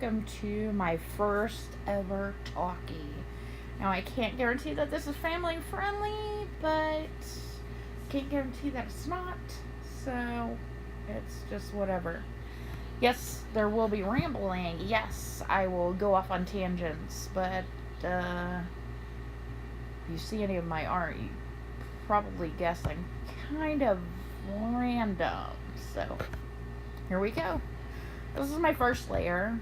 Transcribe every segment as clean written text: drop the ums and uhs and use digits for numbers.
welcome to my first ever talkie. Now, I can't guarantee that this is family friendly, but can't guarantee that it's not, so it's just whatever. Yes, there will be rambling. Yes, I will go off on tangents, but if you see any of my art, you probably guess I'm kind of random. So, here we go. This is my first layer.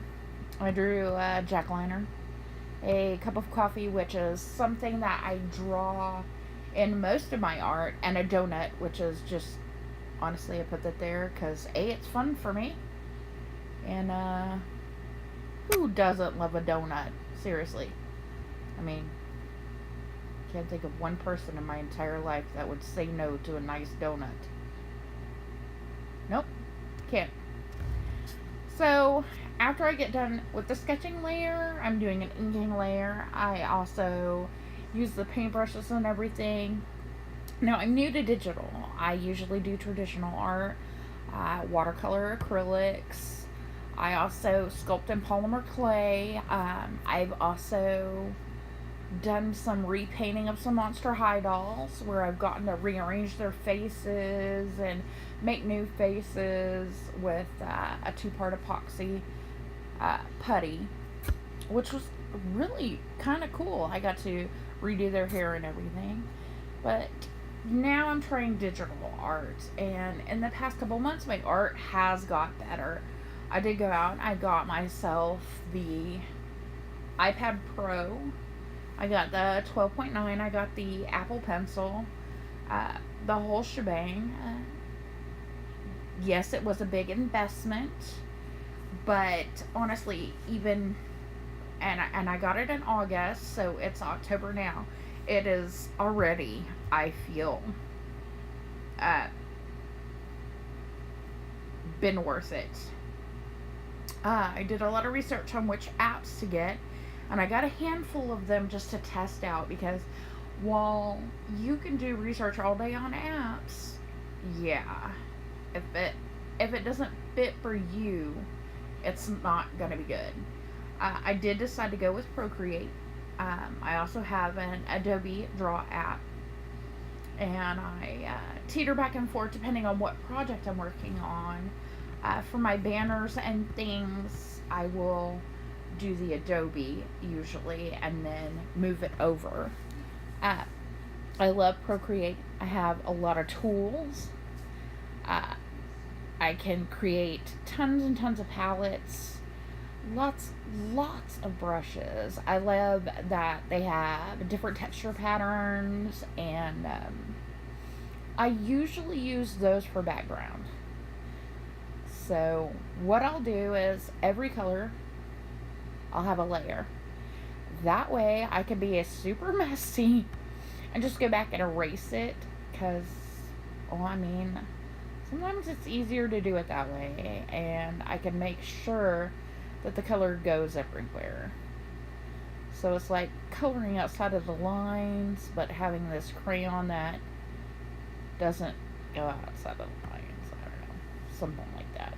I drew a jackliner, a cup of coffee, which is something that I draw in most of my art, and a donut, which is just, honestly, I put that there because A, it's fun for me, and who doesn't love a donut? Seriously. I mean, can't think of one person in my entire life that would say no to a nice donut. Nope, can't. So, after I get done with the sketching layer, I'm doing an inking layer. I also use the paintbrushes and everything. Now, I'm new to digital. I usually do traditional art, watercolor, acrylics. I also sculpt in polymer clay. I've also done some repainting of some Monster High dolls where I've gotten to rearrange their faces and make new faces with a 2-part epoxy putty, which was really kind of cool. I got to redo their hair and everything. But now I'm trying digital art, and in the past couple months my art has got better. I did go out and I got myself the iPad Pro. I got the 12.9. I got the Apple Pencil. The whole shebang. Yes, it was a big investment, but honestly, even and I got it in August, so it's October now. It is already, I feel, been worth it. I did a lot of research on which apps to get, and I got a handful of them just to test out, because while you can do research all day on apps, yeah, if it doesn't fit for you, it's not going to be good. I did decide to go with Procreate. I also have an Adobe Draw app, and I teeter back and forth depending on what project I'm working on. For my banners and things, I will do the Adobe usually and then move it over. I love Procreate. I have a lot of tools. I can create tons and tons of palettes, lots of brushes. I love that they have different texture patterns, and I usually use those for background. So what I'll do is every color I'll have a layer. That way I can be a super messy and just go back and erase it, because, I mean, sometimes it's easier to do it that way, and I can make sure that the color goes everywhere. So it's like coloring outside of the lines, but having this crayon that doesn't go outside of the lines. I don't know, something like that.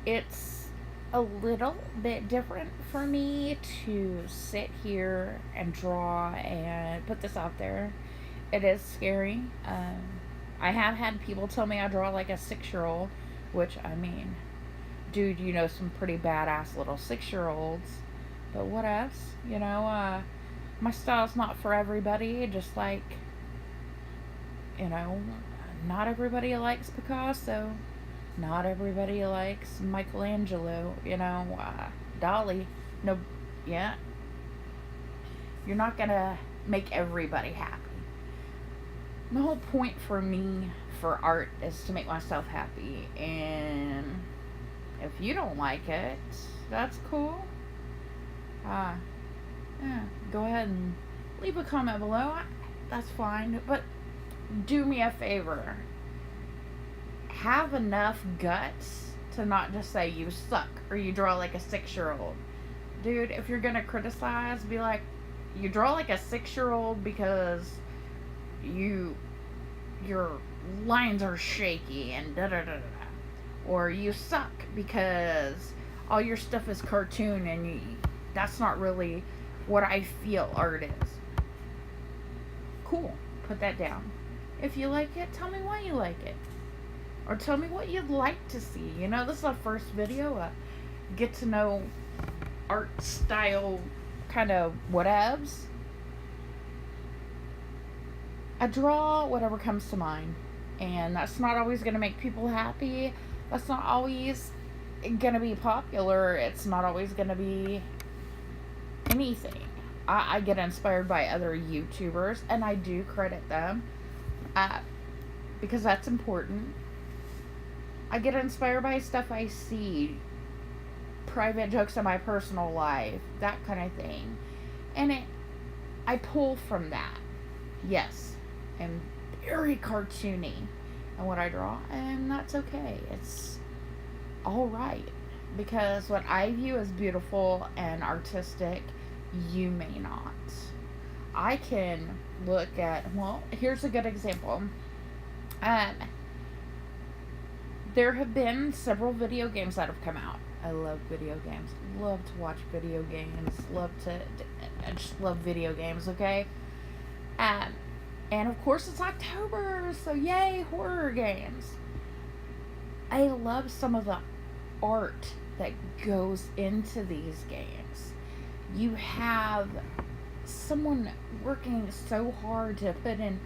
It's a little bit different for me to sit here and draw and put this out there. It is scary. I have had people tell me I draw like a 6-year-old, which, I mean, dude, you know some pretty badass little 6-year-olds. But what else? You know, my style's not for everybody, just like, you know, not everybody likes Picasso. Not everybody likes Michelangelo, you know, Dali. No, yeah. You're not gonna make everybody happy. The whole point for me for art is to make myself happy, and if you don't like it, that's cool. Yeah, go ahead and leave a comment below. That's fine, but do me a favor. Have enough guts to not just say you suck or you draw like a 6-year-old. Dude, if you're gonna criticize, be like, you draw like a 6-year-old because your lines are shaky and da da da da. or you suck because all your stuff is cartoon and that's not really what I feel art is. Cool, put that down. If you like it, tell me why you like it. Or tell me what you'd like to see. You know, this is our first video. Get to know art style kind of whatevs. I draw whatever comes to mind. And that's not always going to make people happy. That's not always going to be popular. It's not always going to be anything. I get inspired by other YouTubers, and I do credit them because that's important. I get inspired by stuff I see, private jokes in my personal life, that kind of thing. And I pull from that. Yes, I'm very cartoony in what I draw, and that's okay. It's alright. Because what I view as beautiful and artistic, you may not. I can look at, well, here's a good example. There have been several video games that have come out. I love video games. Love to watch video games. I just love video games, okay? And of course it's October, so yay, horror games. I love some of the art that goes into these games. You have someone working so hard to put in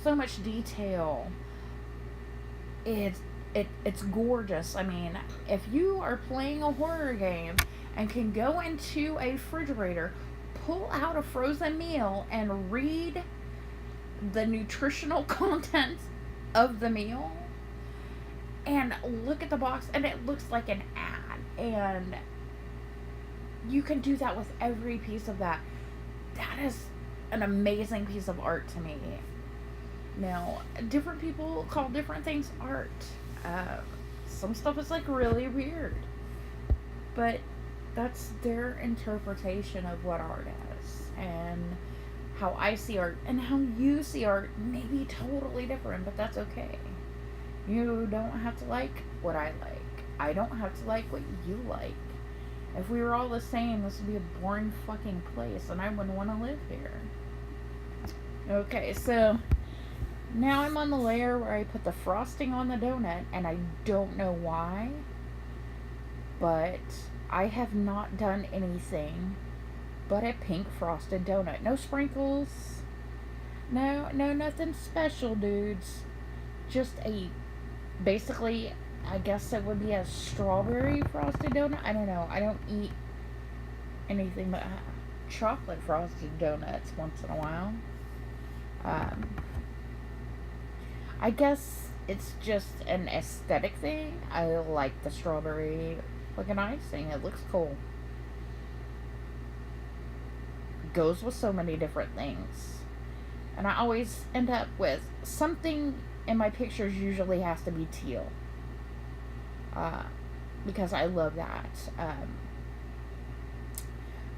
so much detail. It's gorgeous. I mean, if you are playing a horror game and can go into a refrigerator, pull out a frozen meal and read the nutritional contents of the meal and look at the box and it looks like an ad, and you can do that with every piece of that. That is an amazing piece of art to me. Now, different people call different things art. Some stuff is like really weird, but that's their interpretation of what art is, and how I see art and how you see art may be totally different, but that's okay. You don't have to like what I like. I don't have to like what you like. If we were all the same, this would be a boring fucking place, and I wouldn't want to live here. Okay, so now I'm on the layer where I put the frosting on the donut, and I don't know why, but I have not done anything but a pink frosted donut. No sprinkles. No, nothing special, dudes. Just basically, I guess it would be a strawberry frosted donut. I don't know. I don't eat anything but chocolate frosted donuts once in a while. I guess it's just an aesthetic thing. I like the strawberry looking icing. It looks cool. Goes with so many different things. And I always end up with something in my pictures usually has to be teal. Because I love that.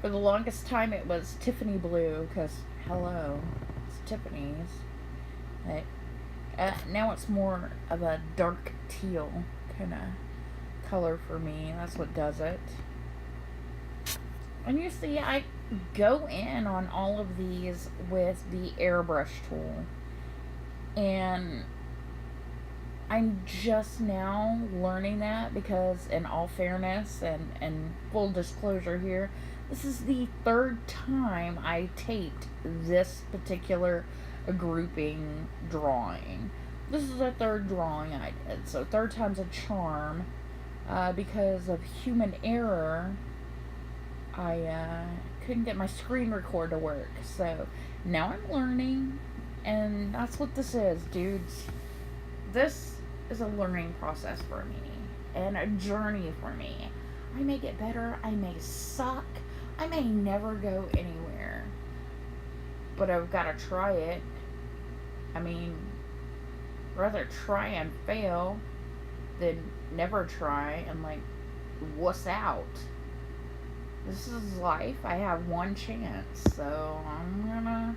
For the longest time it was Tiffany blue, because hello, it's Tiffany's. Now it's more of a dark teal kind of color for me. That's what does it. And you see, I go in on all of these with the airbrush tool. And I'm just now learning that because, in all fairness and full disclosure here, this is the third time I taped this particular grouping drawing. This is the third drawing I did, so third time's a charm. Because of human error, I couldn't get my screen record to work, so now I'm learning, and that's what this is, dudes. This is a learning process for me, and a journey for me. I may get better, I may suck, I may never go anywhere, but I've got to try it. I mean, rather try and fail than never try and wuss out. This is life. I have one chance, so I'm gonna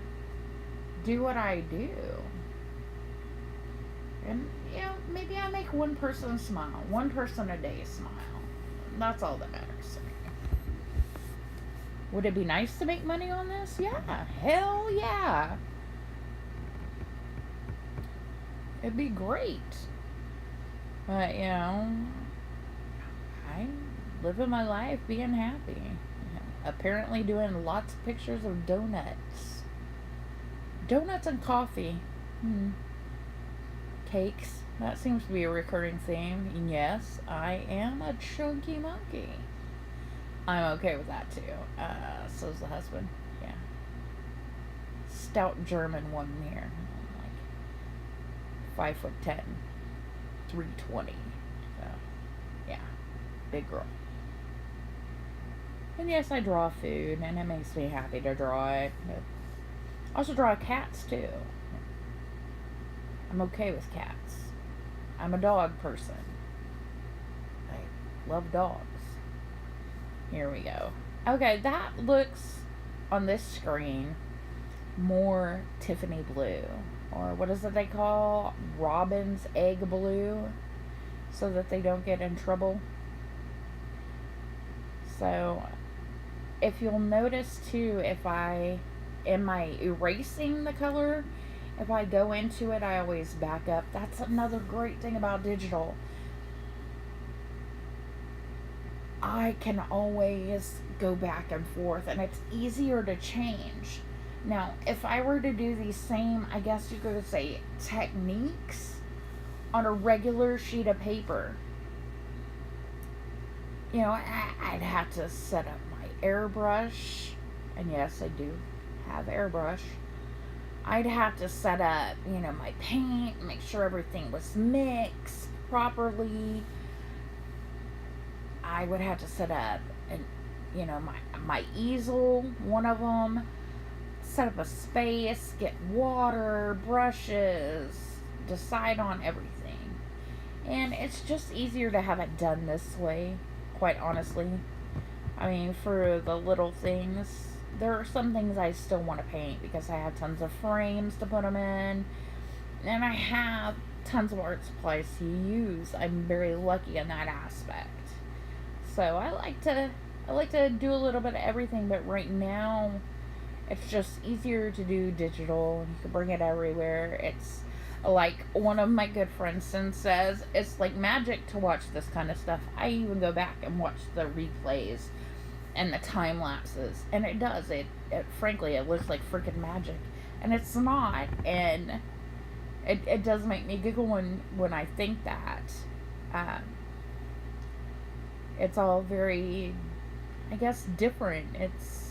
do what I do. And, maybe I make one person smile. One person a day smile. That's all that matters to me. Would it be nice to make money on this? Yeah. Hell yeah. It'd be great. But, I'm living my life being happy. Apparently doing lots of pictures of donuts. Donuts and coffee. Cakes. That seems to be a recurring theme. And yes, I am a chunky monkey. I'm okay with that too. So's the husband. Yeah. Stout German one here. Like 5'10", 320. So, yeah. Big girl. And yes, I draw food, and it makes me happy to draw it. But I also draw cats too. I'm okay with cats. I'm a dog person. I love dogs. Here we go. Okay, that looks on this screen more Tiffany blue. Or what is it they call? Robin's egg blue. So that they don't get in trouble. So, if you'll notice too, am I erasing the color? If I go into it, I always back up. That's another great thing about digital. I can always go back and forth, and it's easier to change. Now, if I were to do these same, I guess you could say, techniques on a regular sheet of paper, I'd have to set up my airbrush, and yes, I do have airbrush. I'd have to set up, my paint, make sure everything was mixed properly. I would have to set up, my easel, one of them, set up a space, get water, brushes, decide on everything. And it's just easier to have it done this way, quite honestly. I mean, for the little things, there are some things I still want to paint because I have tons of frames to put them in, and I have tons of art supplies to use. I'm very lucky in that aspect. So I like to do a little bit of everything, but right now it's just easier to do digital, and you can bring it everywhere. It's like one of my good friends says, it's like magic to watch this kind of stuff. I even go back and watch the replays and the time lapses, and it does. It frankly, it looks like freaking magic, and it's not. And it does make me giggle when I think that. It's all very, I guess, different. It's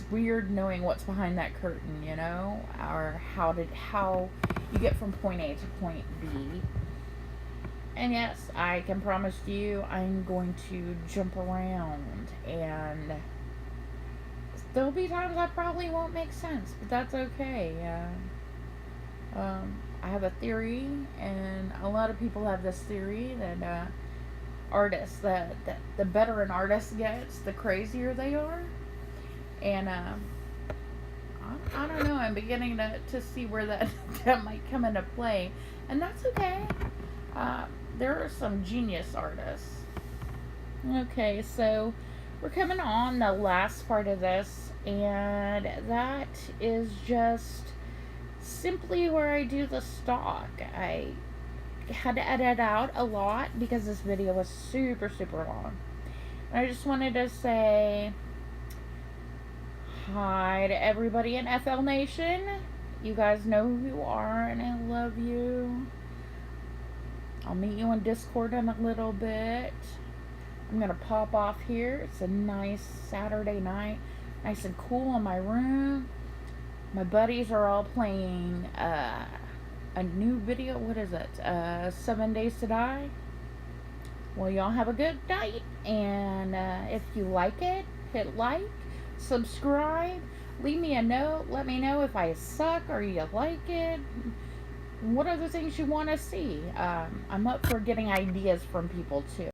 weird knowing what's behind that curtain, or how you get from point A to point B. And yes, I can promise you I'm going to jump around, and there'll be times that probably won't make sense, but that's okay. I have a theory, and a lot of people have this theory that artists, that the better an artist gets, the crazier they are. And I don't know, I'm beginning to see where that might come into play, and that's okay. There are some genius artists. Okay, so we're coming on the last part of this, and that is just simply where I do the stock. I had to edit out a lot because this video was super, super long. And I just wanted to say hi to everybody in FL Nation. You guys know who you are, and I love you. I'll meet you on Discord in a little bit. I'm going to pop off here. It's a nice Saturday night. Nice and cool in my room. My buddies are all playing a new video. What is it? 7 Days to Die. Well, y'all have a good night. And if you like it, hit like, subscribe, leave me a note. Let me know if I suck or you like it. What other things you want to see. I'm up for getting ideas from people too.